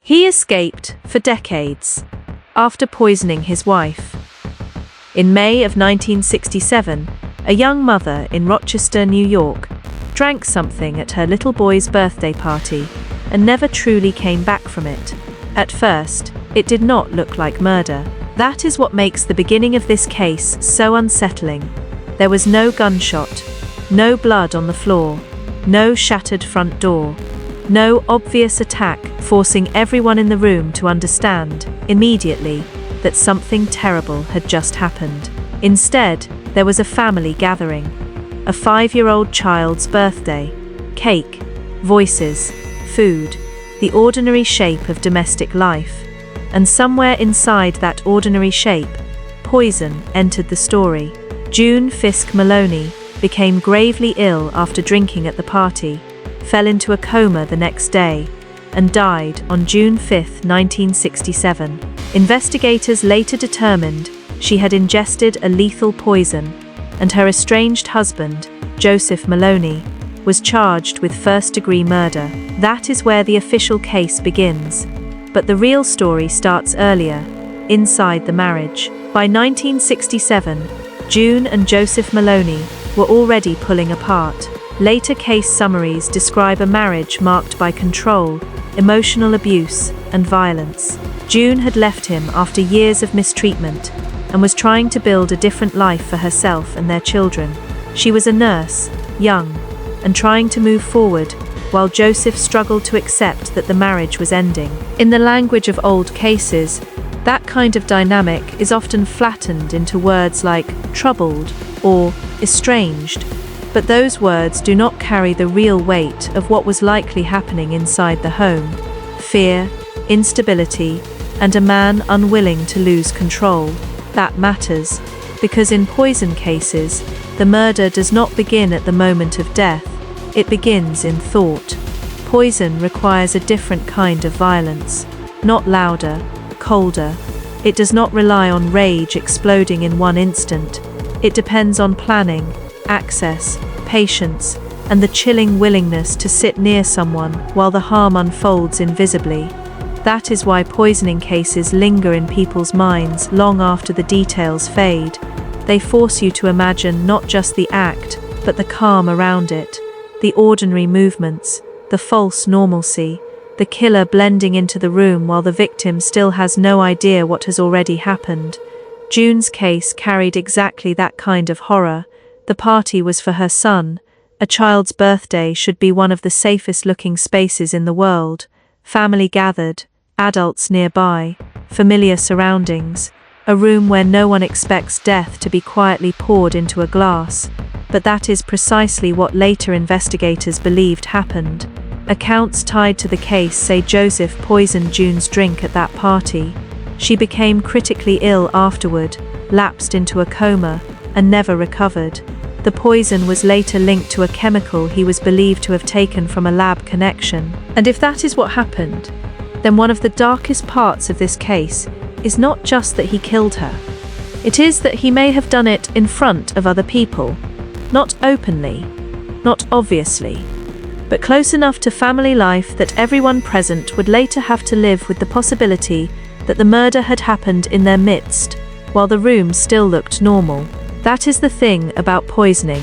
He escaped for decades after poisoning his wife. In May of 1967, a young mother in Rochester, New York, drank something at her little boy's birthday party and never truly came back from it. At first, it did not look like murder. That is what makes the beginning of this case so unsettling. There was no gunshot, no blood on the floor, no shattered front door, no obvious attack, forcing everyone in the room to understand, immediately, that something terrible had just happened. Instead, there was a family gathering. A 5-year-old child's birthday. Cake, voices, food, the ordinary shape of domestic life. And somewhere inside that ordinary shape, poison entered the story. June Fisk Maloney became gravely ill after drinking at the party, fell into a coma the next day, and died on June 5, 1967. Investigators later determined she had ingested a lethal poison, and her estranged husband, Joseph Maloney, was charged with first-degree murder. That is where the official case begins. But the real story starts earlier, inside the marriage. By 1967, June and Joseph Maloney were already pulling apart. Later case summaries describe a marriage marked by control, emotional abuse, and violence. June had left him after years of mistreatment and was trying to build a different life for herself and their children. She was a nurse, young, and trying to move forward, while Joseph struggled to accept that the marriage was ending. In the language of old cases, that kind of dynamic is often flattened into words like troubled or estranged, but those words do not carry the real weight of what was likely happening inside the home: fear, instability, and a man unwilling to lose control. That matters, because in poison cases, the murder does not begin at the moment of death, it begins in thought. Poison requires a different kind of violence, not louder, colder. It does not rely on rage exploding in one instant. It depends on planning, access, patience, and the chilling willingness to sit near someone while the harm unfolds invisibly. That is why poisoning cases linger in people's minds long after the details fade. They force you to imagine not just the act, but the calm around it, the ordinary movements, the false normalcy, the killer blending into the room while the victim still has no idea what has already happened. June's case carried exactly that kind of horror. The party was for her son. A child's birthday should be one of the safest-looking spaces in the world. Family gathered, adults nearby, familiar surroundings, a room where no one expects death to be quietly poured into a glass. But that is precisely what later investigators believed happened. Accounts tied to the case say Joseph poisoned June's drink at that party. She became critically ill afterward, lapsed into a coma, and never recovered. The poison was later linked to a chemical he was believed to have taken from a lab connection. And if that is what happened, then one of the darkest parts of this case is not just that he killed her. It is that he may have done it in front of other people. Not openly, not obviously, but close enough to family life that everyone present would later have to live with the possibility that the murder had happened in their midst, while the room still looked normal. That is the thing about poisoning.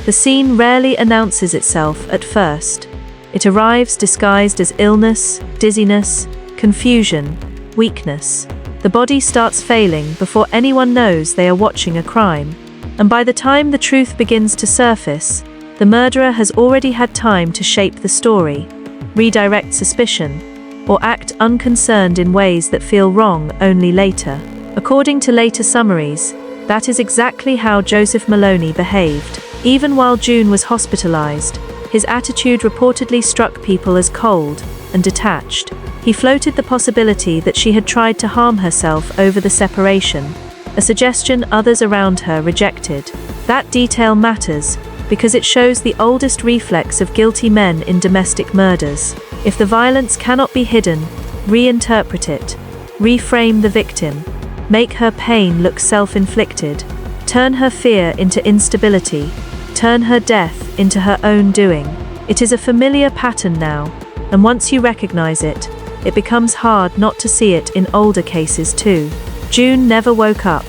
The scene rarely announces itself at first. It arrives disguised as illness, dizziness, confusion, weakness. The body starts failing before anyone knows they are watching a crime. And by the time the truth begins to surface, the murderer has already had time to shape the story, redirect suspicion, or act unconcerned in ways that feel wrong only later. According to later summaries, that is exactly how Joseph Maloney behaved. Even while June was hospitalized, his attitude reportedly struck people as cold and detached. He floated the possibility that she had tried to harm herself over the separation, a suggestion others around her rejected. That detail matters because it shows the oldest reflex of guilty men in domestic murders. If the violence cannot be hidden, reinterpret it, reframe the victim, make her pain look self-inflicted, turn her fear into instability, turn her death into her own doing. It is a familiar pattern now, and once you recognize it, it becomes hard not to see it in older cases too. June never woke up.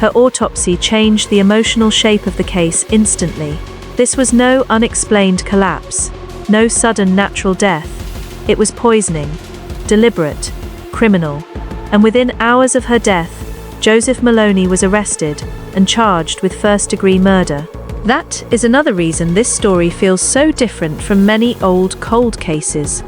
Her autopsy changed the emotional shape of the case instantly. This was no unexplained collapse, no sudden natural death. It was poisoning, deliberate, criminal. And within hours of her death, Joseph Maloney was arrested and charged with first-degree murder. That is another reason this story feels so different from many old cold cases.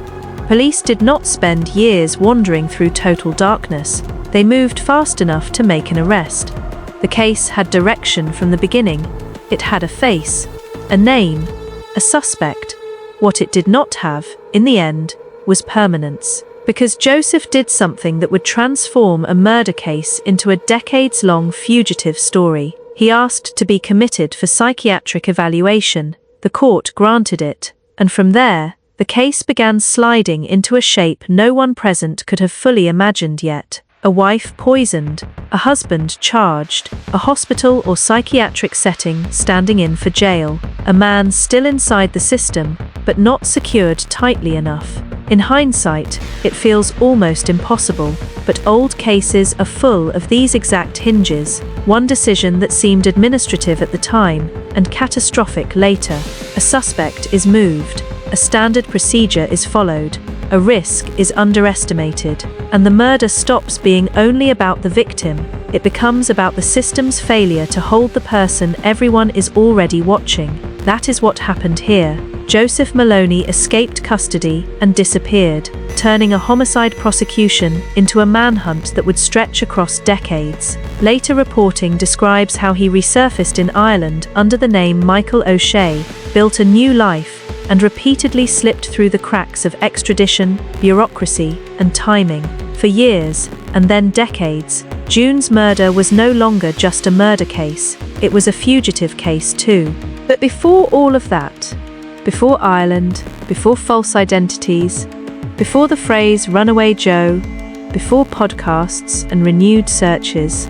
Police did not spend years wandering through total darkness. They moved fast enough to make an arrest. The case had direction from the beginning. It had a face, a name, a suspect. What it did not have, in the end, was permanence. Because Joseph did something that would transform a murder case into a decades-long fugitive story. He asked to be committed for psychiatric evaluation. The court granted it, and from there, the case began sliding into a shape no one present could have fully imagined yet. A wife poisoned, a husband charged, a hospital or psychiatric setting standing in for jail, a man still inside the system, but not secured tightly enough. In hindsight, it feels almost impossible, but old cases are full of these exact hinges. One decision that seemed administrative at the time and catastrophic later. A suspect is moved, a standard procedure is followed, a risk is underestimated, and the murder stops being only about the victim. It becomes about the system's failure to hold the person everyone is already watching. That is what happened here. Joseph Maloney escaped custody and disappeared, turning a homicide prosecution into a manhunt that would stretch across decades. Later reporting describes how he resurfaced in Ireland under the name Michael O'Shea, built a new life, and repeatedly slipped through the cracks of extradition, bureaucracy, and timing. For years, and then decades, June's murder was no longer just a murder case, it was a fugitive case too. But before all of that, before Ireland, before false identities, before the phrase "Runaway Joe," before podcasts and renewed searches,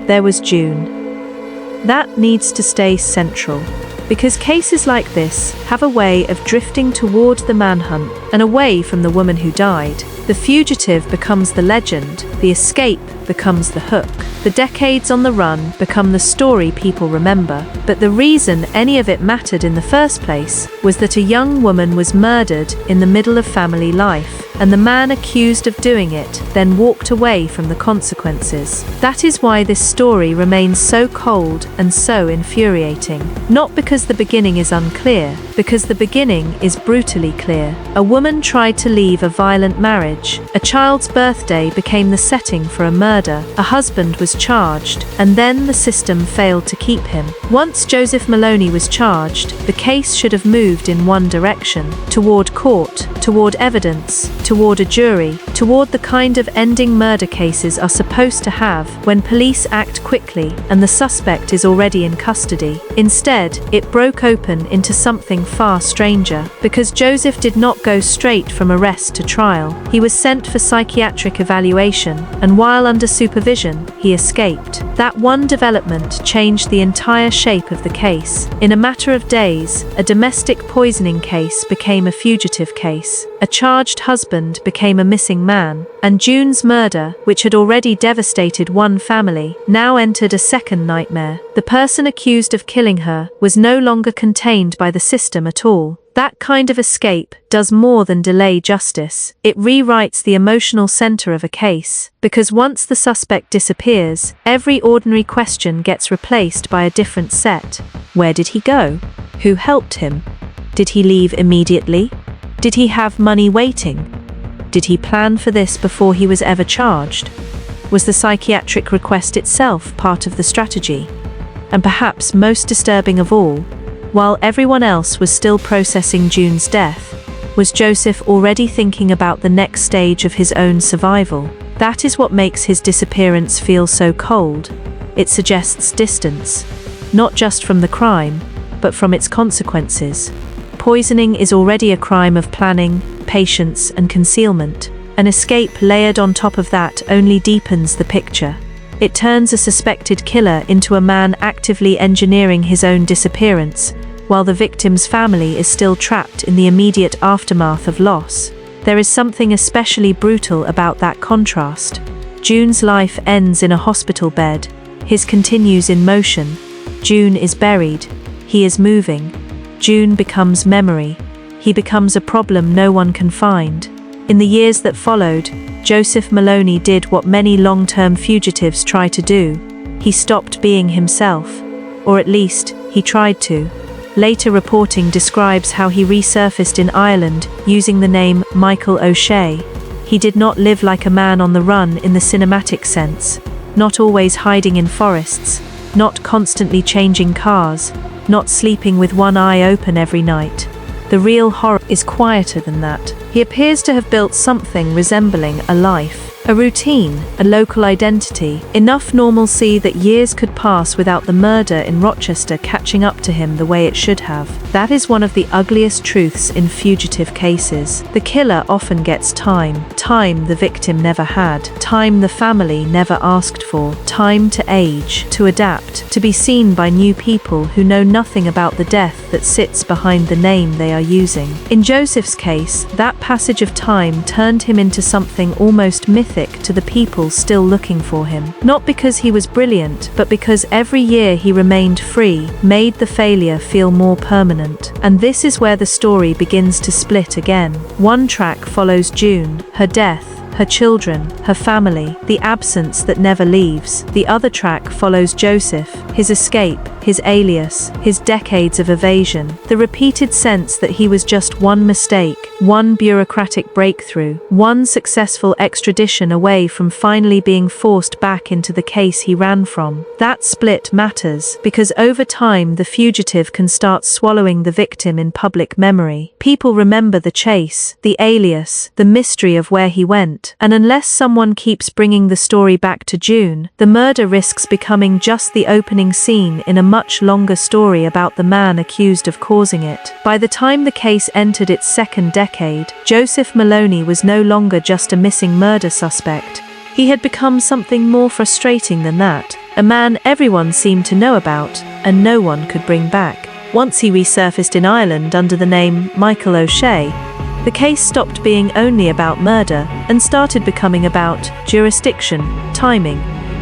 there was June. That needs to stay central, because cases like this have a way of drifting toward the manhunt and away from the woman who died. The fugitive becomes the legend, the escape becomes the hook. The decades on the run become the story people remember. But the reason any of it mattered in the first place was that a young woman was murdered in the middle of family life, and the man accused of doing it then walked away from the consequences. That is why this story remains so cold and so infuriating. Not because the beginning is unclear, because the beginning is brutally clear. A woman tried to leave a violent marriage. A child's birthday became the setting for a murder. A husband was charged, and then the system failed to keep him. Once Joseph Maloney was charged, the case should have moved in one direction, toward court, toward evidence, toward a jury, toward the kind of ending murder cases are supposed to have when police act quickly and the suspect is already in custody. Instead, it broke open into something far stranger, because Joseph did not go straight from arrest to trial. He was sent for psychiatric evaluation, and while under supervision, he escaped. That one development changed the entire shape of the case. In a matter of days, a domestic poisoning case became a fugitive case. A charged husband became a missing man, and June's murder, which had already devastated one family, now entered a second nightmare. The person accused of killing her was no longer contained by the system at all. That kind of escape does more than delay justice. It rewrites the emotional center of a case, because once the suspect disappears, every ordinary question gets replaced by a different set. Where did he go? Who helped him? Did he leave immediately? Did he have money waiting? Did he plan for this before he was ever charged? Was the psychiatric request itself part of the strategy? And perhaps most disturbing of all, while everyone else was still processing June's death, was Joseph already thinking about the next stage of his own survival? That is what makes his disappearance feel so cold. It suggests distance, not just from the crime, but from its consequences. Poisoning is already a crime of planning, patience, and concealment. An escape layered on top of that only deepens the picture. It turns a suspected killer into a man actively engineering his own disappearance, while the victim's family is still trapped in the immediate aftermath of loss. There is something especially brutal about that contrast. June's life ends in a hospital bed. His continues in motion. June is buried. He is moving. June becomes memory. He becomes a problem no one can find. In the years that followed, Joseph Maloney did what many long-term fugitives try to do. He stopped being himself. Or at least, he tried to. Later reporting describes how he resurfaced in Ireland using the name Michael O'Shea. He did not live like a man on the run in the cinematic sense, not always hiding in forests, not constantly changing cars, not sleeping with one eye open every night. The real horror is quieter than that. He appears to have built something resembling a life, a routine, a local identity, enough normalcy that years could pass without the murder in Rochester catching up to him the way it should have. That is one of the ugliest truths in fugitive cases. The killer often gets time the victim never had, time the family never asked for, time to age, to adapt, to be seen by new people who know nothing about the death that sits behind the name they are using. In Joseph's case, that passage of time turned him into something almost mythic to the people still looking for him. Not because he was brilliant, but because every year he remained free, made the failure feel more permanent. And this is where the story begins to split again. One track follows June, her death, her children, her family, the absence that never leaves. The other track follows Joseph, his escape, his alias, his decades of evasion, the repeated sense that he was just one mistake, one bureaucratic breakthrough, one successful extradition away from finally being forced back into the case he ran from. That split matters, because over time the fugitive can start swallowing the victim in public memory. People remember the chase, the alias, the mystery of where he went, and unless someone keeps bringing the story back to June, the murder risks becoming just the opening scene in a much longer story about the man accused of causing it. By the time the case entered its second decade, Joseph Maloney was no longer just a missing murder suspect. He had become something more frustrating than that, a man everyone seemed to know about, and no one could bring back. Once he resurfaced in Ireland under the name Michael O'Shea, the case stopped being only about murder and started becoming about jurisdiction, timing,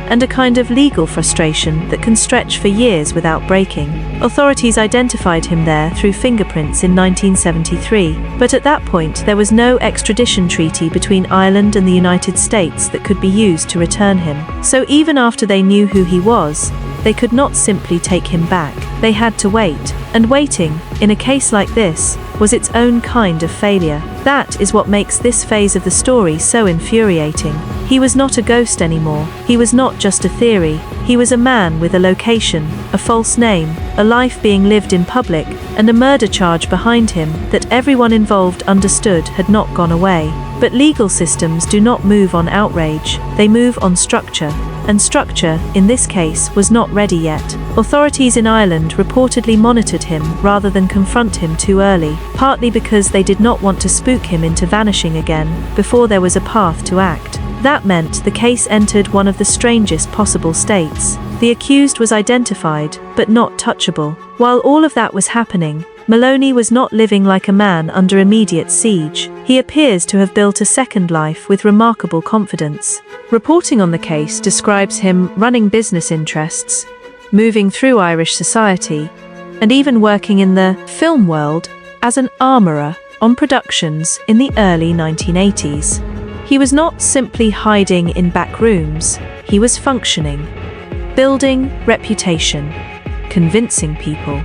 and a kind of legal frustration that can stretch for years without breaking. Authorities identified him there through fingerprints in 1973, but at that point there was no extradition treaty between Ireland and the United States that could be used to return him. So even after they knew who he was, they could not simply take him back. They had to wait, and waiting, in a case like this, was its own kind of failure. That is what makes this phase of the story so infuriating. He was not a ghost anymore. He was not just a theory. He was a man with a location, a false name, a life being lived in public, and a murder charge behind him that everyone involved understood had not gone away. But legal systems do not move on outrage, they move on structure. And structure, in this case, was not ready yet. Authorities in Ireland reportedly monitored him rather than confront him too early, partly because they did not want to spook him into vanishing again before there was a path to act. That meant the case entered one of the strangest possible states. The accused was identified, but not touchable. While all of that was happening, Maloney was not living like a man under immediate siege. He appears to have built a second life with remarkable confidence. Reporting on the case describes him running business interests, moving through Irish society, and even working in the film world as an armourer on productions in the early 1980s. He was not simply hiding in back rooms, he was functioning, building reputation, convincing people.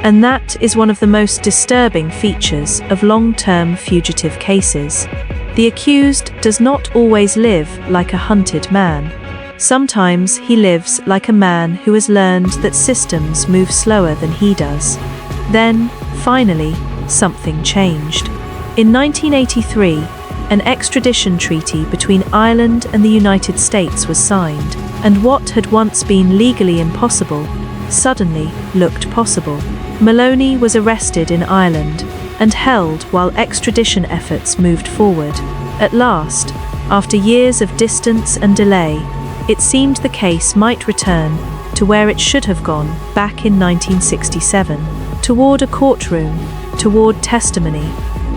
And that is one of the most disturbing features of long-term fugitive cases. The accused does not always live like a hunted man. Sometimes he lives like a man who has learned that systems move slower than he does. Then, finally, something changed. In 1983, an extradition treaty between Ireland and the United States was signed, and what had once been legally impossible suddenly looked possible. Maloney was arrested in Ireland and held while extradition efforts moved forward. At last, after years of distance and delay, it seemed the case might return to where it should have gone back in 1967, toward a courtroom, toward testimony,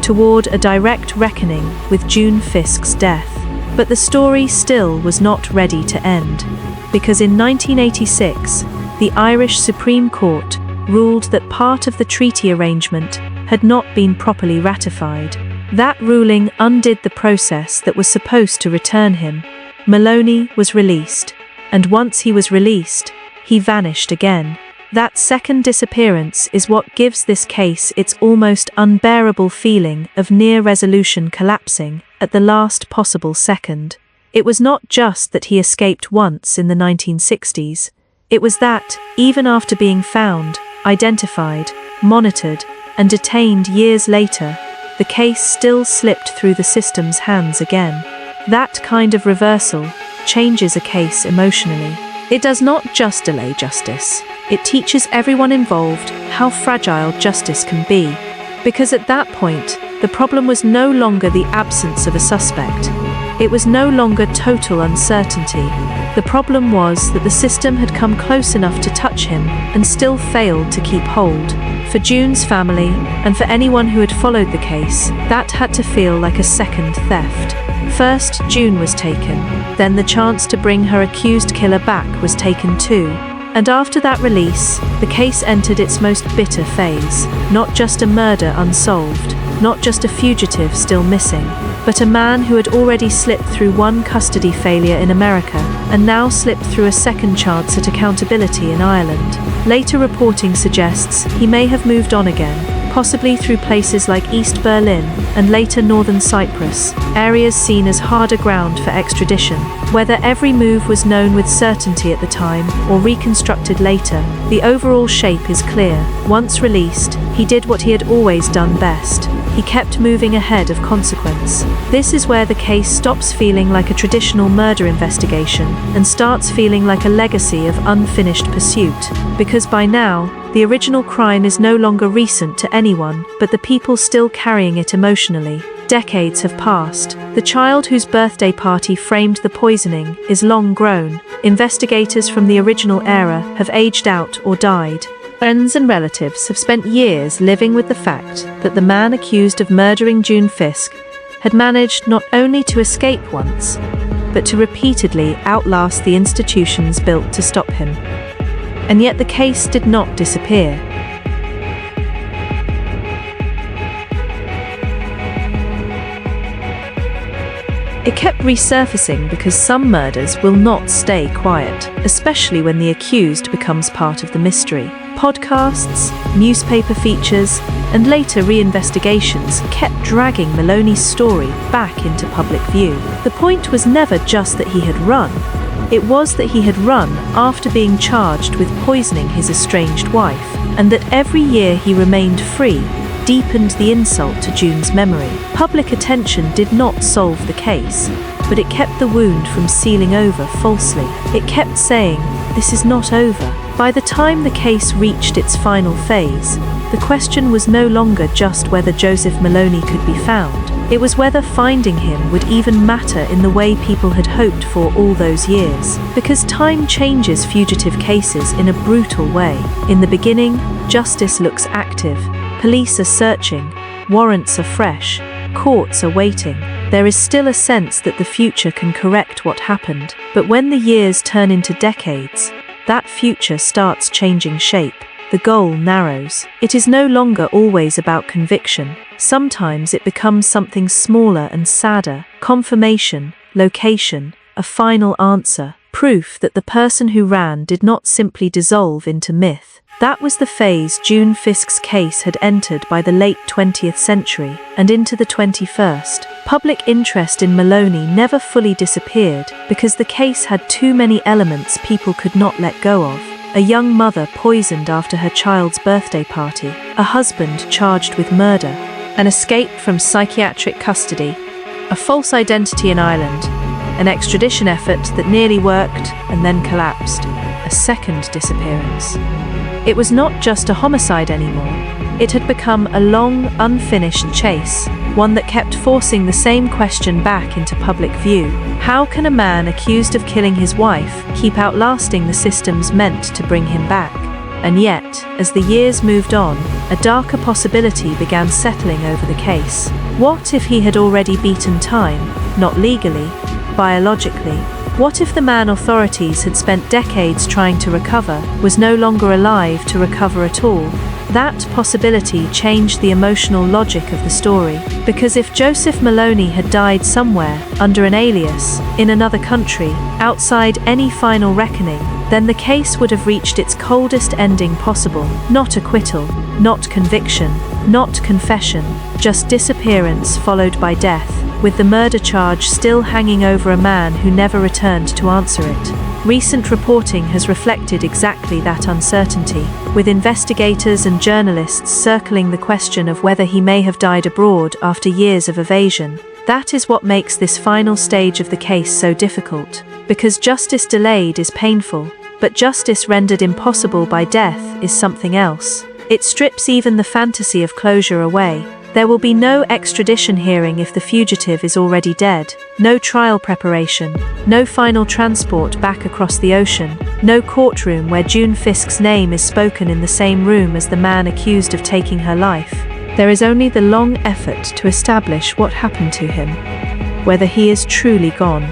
toward a direct reckoning with June Fisk's death. But the story still was not ready to end, because in 1986, the Irish Supreme Court ruled that part of the treaty arrangement had not been properly ratified. That ruling undid the process that was supposed to return him. Maloney was released, and once he was released, he vanished again. That second disappearance is what gives this case its almost unbearable feeling of near resolution collapsing at the last possible second. It was not just that he escaped once in the 1960s, it was that, even after being found, identified, monitored, and detained years later, the case still slipped through the system's hands again. That kind of reversal changes a case emotionally. It does not just delay justice, it teaches everyone involved how fragile justice can be. Because at that point, the problem was no longer the absence of a suspect. It was no longer total uncertainty. The problem was that the system had come close enough to touch him and still failed to keep hold. For June's family, and for anyone who had followed the case, that had to feel like a second theft. First, June was taken, then the chance to bring her accused killer back was taken too. And after that release, the case entered its most bitter phase. Not just a murder unsolved, not just a fugitive still missing, but a man who had already slipped through one custody failure in America and now slipped through a second chance at accountability in Ireland. Later reporting suggests he may have moved on again, possibly through places like East Berlin and later northern Cyprus, areas seen as harder ground for extradition. Whether every move was known with certainty at the time or reconstructed later, the overall shape is clear. Once released, he did what he had always done best. He kept moving ahead of consequence. This is where the case stops feeling like a traditional murder investigation and starts feeling like a legacy of unfinished pursuit. Because by now, the original crime is no longer recent to anyone but the people still carrying it emotionally. Decades have passed. The child whose birthday party framed the poisoning is long grown. Investigators from the original era have aged out or died. Friends and relatives have spent years living with the fact that the man accused of murdering June Fisk had managed not only to escape once, but to repeatedly outlast the institutions built to stop him. And yet the case did not disappear. It kept resurfacing because some murders will not stay quiet, especially when the accused becomes part of the mystery. Podcasts, newspaper features, and later reinvestigations kept dragging Maloney's story back into public view. The point was never just that he had run. It was that he had run after being charged with poisoning his estranged wife, and that every year he remained free deepened the insult to June's memory. Public attention did not solve the case, but it kept the wound from sealing over falsely. It kept saying, "This is not over." By the time the case reached its final phase, the question was no longer just whether Joseph Maloney could be found. It was whether finding him would even matter in the way people had hoped for all those years. Because time changes fugitive cases in a brutal way. In the beginning, justice looks active. Police are searching, warrants are fresh, courts are waiting. There is still a sense that the future can correct what happened. But when the years turn into decades, that future starts changing shape. The goal narrows. It is no longer always about conviction. Sometimes it becomes something smaller and sadder. Confirmation, location, a final answer. Proof that the person who ran did not simply dissolve into myth. That was the phase June Fisk's case had entered by the late 20th century and into the 21st. Public interest in Maloney never fully disappeared because the case had too many elements people could not let go of. A young mother poisoned after her child's birthday party, a husband charged with murder, an escape from psychiatric custody, a false identity in Ireland, an extradition effort that nearly worked and then collapsed, a second disappearance. It was not just a homicide anymore. It had become a long, unfinished chase, one that kept forcing the same question back into public view. How can a man accused of killing his wife keep outlasting the systems meant to bring him back? And yet, as the years moved on, a darker possibility began settling over the case. What if he had already beaten time, not legally, biologically? What if the man authorities had spent decades trying to recover was no longer alive to recover at all? That possibility changed the emotional logic of the story, because if Joseph Maloney had died somewhere, under an alias, in another country, outside any final reckoning, then the case would have reached its coldest ending possible. Not acquittal, not conviction, not confession, just disappearance followed by death, with the murder charge still hanging over a man who never returned to answer it. Recent reporting has reflected exactly that uncertainty, with investigators and journalists circling the question of whether he may have died abroad after years of evasion. That is what makes this final stage of the case so difficult, because justice delayed is painful, but justice rendered impossible by death is something else. It strips even the fantasy of closure away. There will be no extradition hearing if the fugitive is already dead, no trial preparation, no final transport back across the ocean, no courtroom where June Fisk's name is spoken in the same room as the man accused of taking her life. There is only the long effort to establish what happened to him, whether he is truly gone,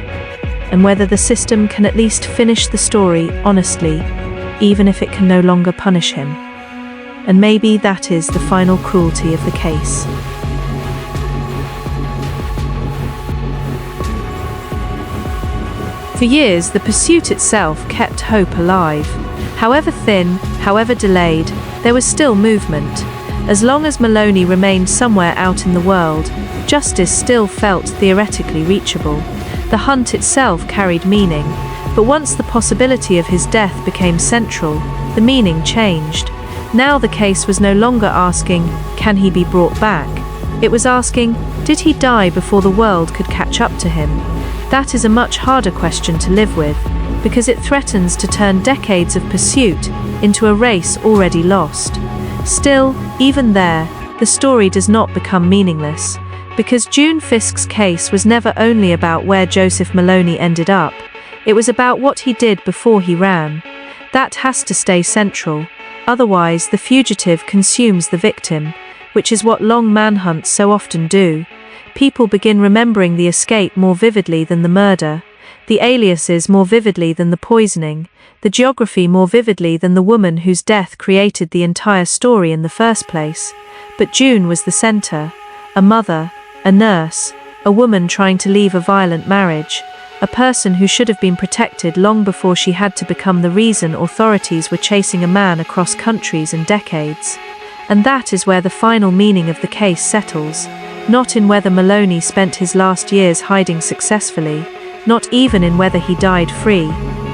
and whether the system can at least finish the story honestly, even if it can no longer punish him. And maybe that is the final cruelty of the case. For years, the pursuit itself kept hope alive. However thin, however delayed, there was still movement. As long as Maloney remained somewhere out in the world, justice still felt theoretically reachable. The hunt itself carried meaning, but once the possibility of his death became central, the meaning changed. Now the case was no longer asking, can he be brought back? It was asking, did he die before the world could catch up to him? That is a much harder question to live with, because it threatens to turn decades of pursuit into a race already lost. Still, even there, the story does not become meaningless, because June Fisk's case was never only about where Joseph Maloney ended up, it was about what he did before he ran. That has to stay central. Otherwise, the fugitive consumes the victim, which is what long manhunts so often do. People begin remembering the escape more vividly than the murder, the aliases more vividly than the poisoning, the geography more vividly than the woman whose death created the entire story in the first place. But June was the center, a mother, a nurse, a woman trying to leave a violent marriage, a person who should have been protected long before she had to become the reason authorities were chasing a man across countries and decades. And that is where the final meaning of the case settles, not in whether Maloney spent his last years hiding successfully, not even in whether he died free,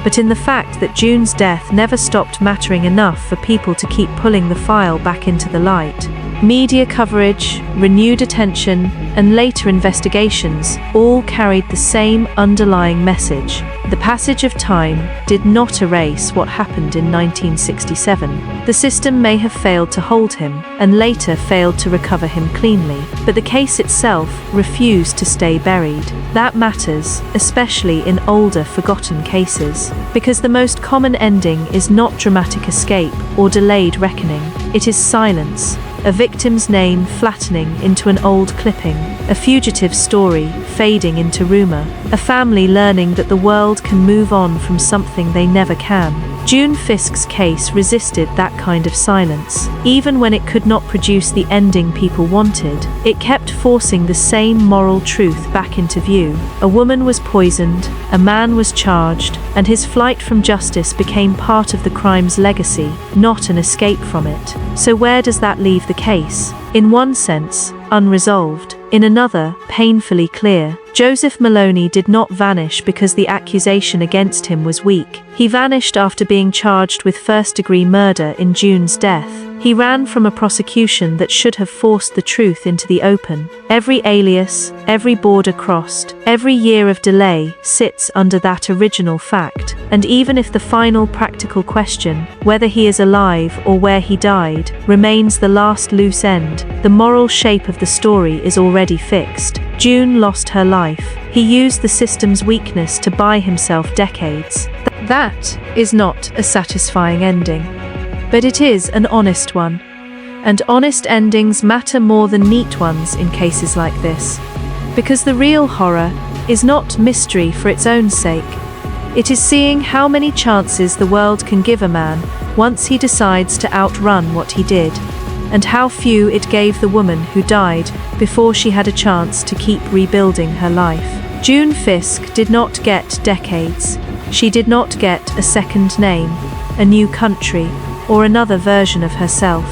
but in the fact that June's death never stopped mattering enough for people to keep pulling the file back into the light. Media coverage, renewed attention, and later investigations all carried the same underlying message. The passage of time did not erase what happened in 1967. The system may have failed to hold him, and later failed to recover him cleanly, but the case itself refused to stay buried. That matters, especially in older, forgotten cases, because the most common ending is not dramatic escape or delayed reckoning. It is silence. A victim's name flattening into an old clipping, a fugitive's story fading into rumor, a family learning that the world can move on from something they never can. June Fisk's case resisted that kind of silence. Even when it could not produce the ending people wanted, it kept forcing the same moral truth back into view. A woman was poisoned, a man was charged, and his flight from justice became part of the crime's legacy, not an escape from it. So where does that leave the case? In one sense, unresolved. In another, painfully clear. Joseph Maloney did not vanish because the accusation against him was weak. He vanished after being charged with first-degree murder in June's death. He ran from a prosecution that should have forced the truth into the open. Every alias, every border crossed, every year of delay sits under that original fact. And even if the final practical question, whether he is alive or where he died, remains the last loose end, the moral shape of the story is already fixed. June lost her life. He used the system's weakness to buy himself decades. That is not a satisfying ending. But it is an honest one. And honest endings matter more than neat ones in cases like this. Because the real horror is not mystery for its own sake. It is seeing how many chances the world can give a man once he decides to outrun what he did, and how few it gave the woman who died before she had a chance to keep rebuilding her life. June Fisk did not get decades. She did not get a second name, a new country, or another version of herself.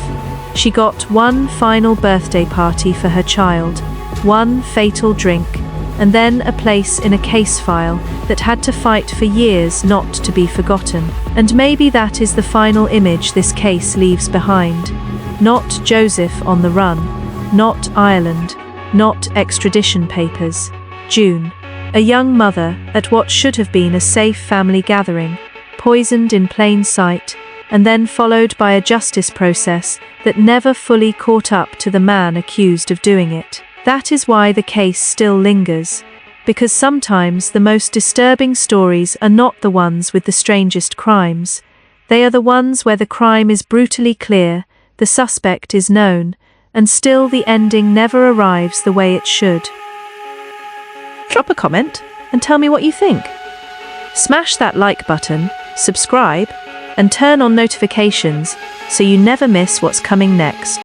She got one final birthday party for her child, one fatal drink, and then a place in a case file that had to fight for years not to be forgotten. And maybe that is the final image this case leaves behind. Not Joseph on the run, not Ireland, not extradition papers. June, a young mother at what should have been a safe family gathering, poisoned in plain sight, and then followed by a justice process that never fully caught up to the man accused of doing it. That is why the case still lingers, because sometimes the most disturbing stories are not the ones with the strangest crimes. They are the ones where the crime is brutally clear, the suspect is known, and still the ending never arrives the way it should. Drop a comment and tell me what you think. Smash that like button, subscribe, and turn on notifications so you never miss what's coming next.